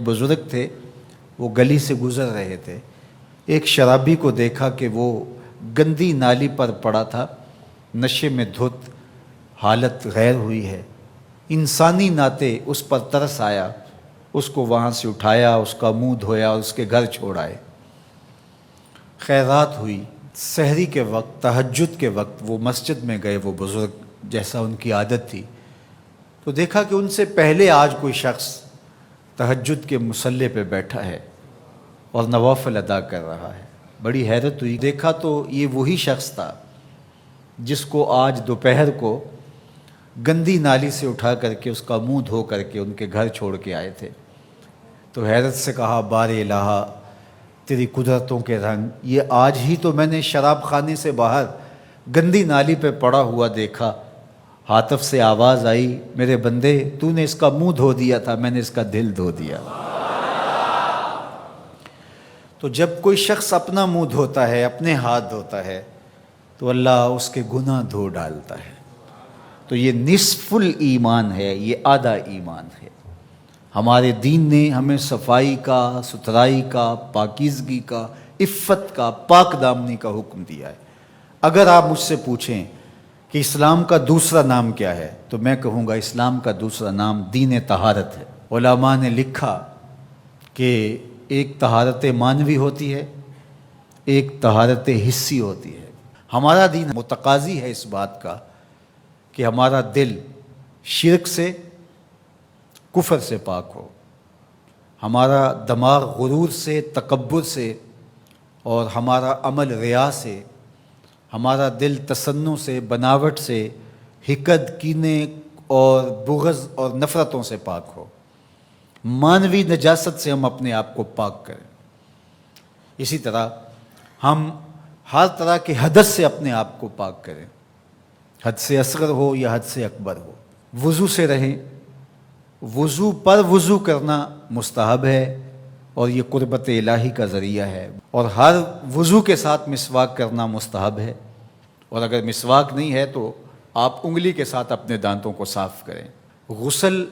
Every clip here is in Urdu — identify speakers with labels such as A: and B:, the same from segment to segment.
A: بزرگ تھے، وہ گلی سے گزر رہے تھے، ایک شرابی کو دیکھا کہ وہ گندی نالی پر پڑا تھا، نشے میں دھت، حالت غیر ہوئی ہے۔ انسانی ناطے اس پر ترس آیا، اس کو وہاں سے اٹھایا، اس کا منہ دھویا اور اس کے گھر چھوڑ آئے۔ خیرات ہوئی، سحری کے وقت، تہجد کے وقت وہ مسجد میں گئے، وہ بزرگ جیسا ان کی عادت تھی، تو دیکھا کہ ان سے پہلے آج کوئی شخص تہجد کے مصلی پہ بیٹھا ہے اور نوافل ادا کر رہا ہے۔ بڑی حیرت ہوئی، دیکھا تو یہ وہی شخص تھا جس کو آج دوپہر کو گندی نالی سے اٹھا کر کے اس کا منہ دھو کر کے ان کے گھر چھوڑ کے آئے تھے۔ تو حیرت سے کہا، بار الہ تیری قدرتوں کے رنگ، یہ آج ہی تو میں نے شراب خانے سے باہر گندی نالی پہ پڑا ہوا دیکھا۔ ہاتف سے آواز آئی، میرے بندے تو نے اس کا منہ دھو دیا تھا، میں نے اس کا دل دھو دیا۔ تو جب کوئی شخص اپنا منہ دھوتا ہے، اپنے ہاتھ دھوتا ہے، تو اللہ اس کے گناہ دھو ڈالتا ہے۔ تو یہ نصف الایمان ہے، یہ آدھا ایمان ہے۔ ہمارے دین نے ہمیں صفائی کا، ستھرائی کا، پاکیزگی کا، عفت کا، پاک دامنی کا حکم دیا ہے۔ اگر آپ مجھ سے پوچھیں کہ اسلام کا دوسرا نام کیا ہے، تو میں کہوں گا اسلام کا دوسرا نام دین طہارت ہے۔ علماء نے لکھا کہ ایک طہارت معنوی ہوتی ہے، ایک طہارت حسی ہوتی ہے۔ ہمارا دین متقاضی ہے اس بات کا کہ ہمارا دل شرک سے، کفر سے پاک ہو، ہمارا دماغ غرور سے، تکبر سے، اور ہمارا عمل ریا سے، ہمارا دل تصنع سے، بناوٹ سے، حقد، کینے اور بغض اور نفرتوں سے پاک ہو۔ مانوی نجاست سے ہم اپنے آپ کو پاک کریں۔ اسی طرح ہم ہر طرح کے حدث سے اپنے آپ کو پاک کریں، حد سے اصغر ہو یا حد سے اکبر ہو۔ وضو سے رہیں، وضو پر وضو کرنا مستحب ہے اور یہ قربت الہی کا ذریعہ ہے، اور ہر وضو کے ساتھ مسواک کرنا مستحب ہے، اور اگر مسواک نہیں ہے تو آپ انگلی کے ساتھ اپنے دانتوں کو صاف کریں۔ غسل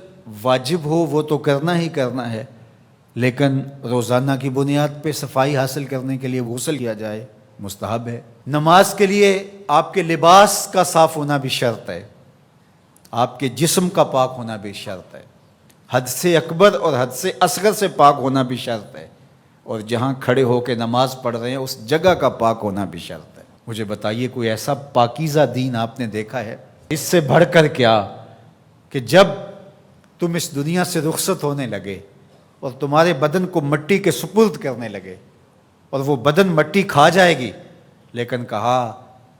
A: واجب ہو وہ تو کرنا ہی کرنا ہے، لیکن روزانہ کی بنیاد پہ صفائی حاصل کرنے کے لیے غسل کیا جائے، مستحب ہے۔ نماز کے لیے آپ کے لباس کا صاف ہونا بھی شرط ہے، آپ کے جسم کا پاک ہونا بھی شرط ہے، حد سے اکبر اور حد سے اصغر سے پاک ہونا بھی شرط ہے، اور جہاں کھڑے ہو کے نماز پڑھ رہے ہیں اس جگہ کا پاک ہونا بھی شرط ہے۔ مجھے بتائیے کوئی ایسا پاکیزہ دین آپ نے دیکھا ہے؟ اس سے بڑھ کر کیا کہ جب تم اس دنیا سے رخصت ہونے لگے اور تمہارے بدن کو مٹی کے سپرد کرنے لگے، اور وہ بدن مٹی کھا جائے گی، لیکن کہا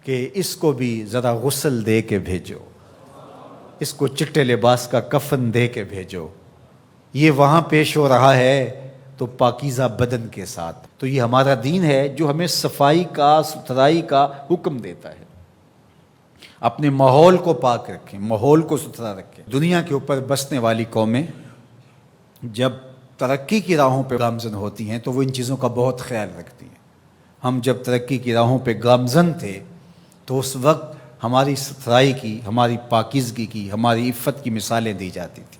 A: کہ اس کو بھی ذرا غسل دے کے بھیجو، اس کو چٹے لباس کا کفن دے کے بھیجو۔ یہ وہاں پیش ہو رہا ہے تو پاکیزہ بدن کے ساتھ۔ تو یہ ہمارا دین ہے جو ہمیں صفائی کا، ستھرائی کا حکم دیتا ہے۔ اپنے ماحول کو پاک رکھیں، ماحول کو ستھرا رکھیں۔ دنیا کے اوپر بسنے والی قومیں جب ترقی کی راہوں پہ گامزن ہوتی ہیں تو وہ ان چیزوں کا بہت خیال رکھتی ہیں۔ ہم جب ترقی کی راہوں پہ گامزن تھے تو اس وقت ہماری ستھرائی کی، ہماری پاکیزگی کی، ہماری عفت کی مثالیں دی جاتی تھیں۔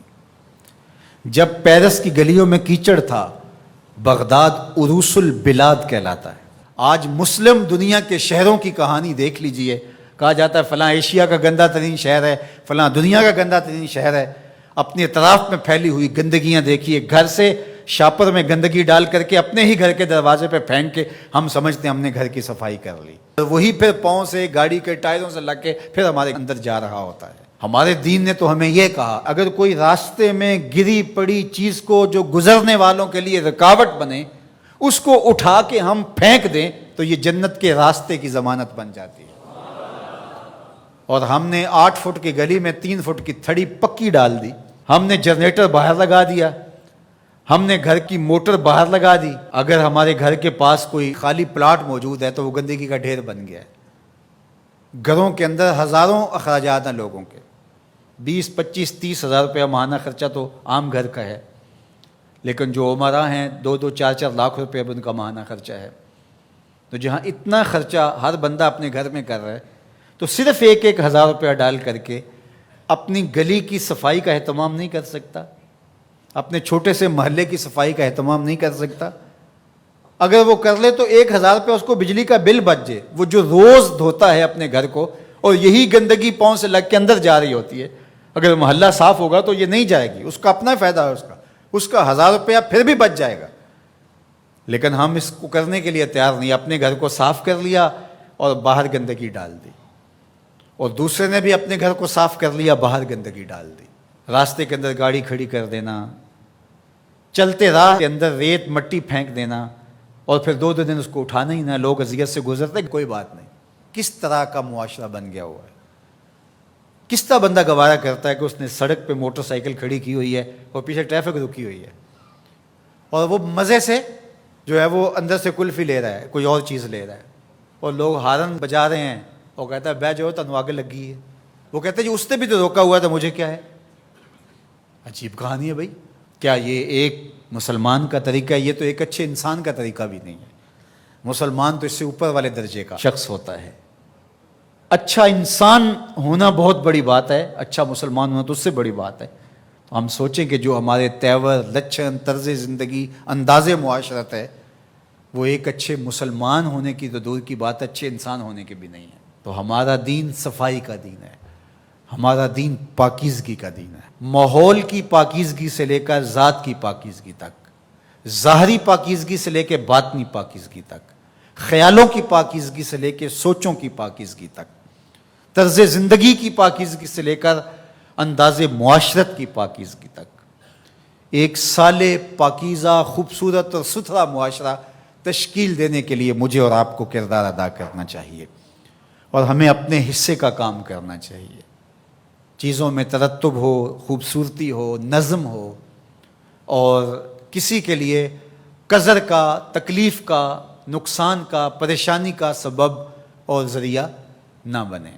A: جب پیرس کی گلیوں میں کیچڑ تھا، بغداد عروس البلاد کہلاتا ہے۔ آج مسلم دنیا کے شہروں کی کہانی دیکھ لیجئے، کہا جاتا ہے فلاں ایشیا کا گندہ ترین شہر ہے، فلاں دنیا کا گندہ ترین شہر ہے۔ اپنے اطراف میں پھیلی ہوئی گندگیاں دیکھیے، گھر سے شاپر میں گندگی ڈال کر کے اپنے ہی گھر کے دروازے پہ پھینک کے ہم سمجھتے ہیں ہم نے گھر کی صفائی کر لی، وہی پھر پاؤں سے، گاڑی کے ٹائروں سے لگ کے پھر ہمارے اندر جا رہا ہوتا ہے۔ ہمارے دین نے تو ہمیں یہ کہا، اگر کوئی راستے میں گری پڑی چیز کو جو گزرنے والوں کے لیے رکاوٹ بنے، اس کو اٹھا کے ہم پھینک دیں تو یہ جنت کے راستے کی ضمانت بن جاتی ہے۔ اور ہم نے 8 فٹ کی گلی میں 3 فٹ کی تھڑی پکی ڈال دی، ہم نے جنریٹر باہر لگا دیا، ہم نے گھر کی موٹر باہر لگا دی۔ اگر ہمارے گھر کے پاس کوئی خالی پلاٹ موجود ہے تو وہ گندگی کا ڈھیر بن گیا ہے۔ گھروں کے اندر ہزاروں اخراجات ہیں لوگوں کے، 20، 25، 30 ہزار روپیہ ماہانہ خرچہ تو عام گھر کا ہے، لیکن جو عمرا ہیں 2-2، 4-4 لاکھ روپے ان کا ماہانہ خرچہ ہے۔ تو جہاں اتنا خرچہ ہر بندہ اپنے گھر میں کر رہا ہے، تو صرف 1-1 ہزار روپیہ ڈال کر کے اپنی گلی کی صفائی کا اہتمام نہیں کر سکتا؟ اپنے چھوٹے سے محلے کی صفائی کا اہتمام نہیں کر سکتا؟ اگر وہ کر لے تو 1,000 روپے اس کو بجلی کا بل بچ جائے، وہ جو روز دھوتا ہے اپنے گھر کو اور یہی گندگی پاؤں سے لگ کے اندر جا رہی ہوتی ہے، اگر محلہ صاف ہوگا تو یہ نہیں جائے گی، اس کا اپنا فائدہ ہے، اس کا 1,000 روپیہ پھر بھی بچ جائے گا۔ لیکن ہم اس کو کرنے کے لیے تیار نہیں، اپنے گھر کو صاف کر لیا اور باہر گندگی ڈال دی، اور دوسرے نے بھی اپنے گھر کو صاف کر لیا، باہر گندگی ڈال دی، راستے کے اندر گاڑی کھڑی کر دینا، چلتے راہ کے اندر ریت مٹی پھینک دینا، اور پھر 2 دن اس کو اٹھانا ہی نہ، لوگ اذیت سے گزرتے، کوئی بات نہیں۔ کس طرح کا معاشرہ بن گیا ہوا ہے؟ کس طرح بندہ گوارا کرتا ہے کہ اس نے سڑک پہ موٹر سائیکل کھڑی کی ہوئی ہے اور پیچھے ٹریفک رکی ہوئی ہے، اور وہ مزے سے جو ہے وہ اندر سے کلفی لے رہا ہے، کوئی اور چیز لے رہا ہے، اور لوگ ہارن بجا رہے ہیں، اور کہتا ہے بہ جو تنو آگے لگی ہے، وہ کہتا ہے جی اس نے بھی تو روکا ہوا تھا، مجھے کیا ہے؟ عجیب کہانی ہے بھائی۔ کیا یہ ایک مسلمان کا طریقہ ہے؟ یہ تو ایک اچھے انسان کا طریقہ بھی نہیں ہے۔ مسلمان تو اس سے اوپر والے درجے کا شخص ہوتا ہے۔ اچھا انسان ہونا بہت بڑی بات ہے، اچھا مسلمان ہونا تو اس سے بڑی بات ہے۔ تو ہم سوچیں کہ جو ہمارے تیور، لچھن، طرز زندگی، انداز معاشرت ہے، وہ ایک اچھے مسلمان ہونے کی تو دور کی بات، اچھے انسان ہونے کی بھی نہیں ہے۔ تو ہمارا دین صفائی کا دین ہے، ہمارا دین پاکیزگی کا دین ہے، ماحول کی پاکیزگی سے لے کر ذات کی پاکیزگی تک، ظاہری پاکیزگی سے لے کے باطنی پاکیزگی تک، خیالوں کی پاکیزگی سے لے کے سوچوں کی پاکیزگی تک، طرز زندگی کی پاکیزگی سے لے کر انداز معاشرت کی پاکیزگی تک، ایک صالح، پاکیزہ، خوبصورت اور ستھرا معاشرہ تشکیل دینے کے لیے مجھے اور آپ کو کردار ادا کرنا چاہیے، اور ہمیں اپنے حصے کا کام کرنا چاہیے۔ چیزوں میں ترتب ہو، خوبصورتی ہو، نظم ہو، اور کسی کے لیے قذر کا، تکلیف کا، نقصان کا، پریشانی کا سبب اور ذریعہ نہ بنے۔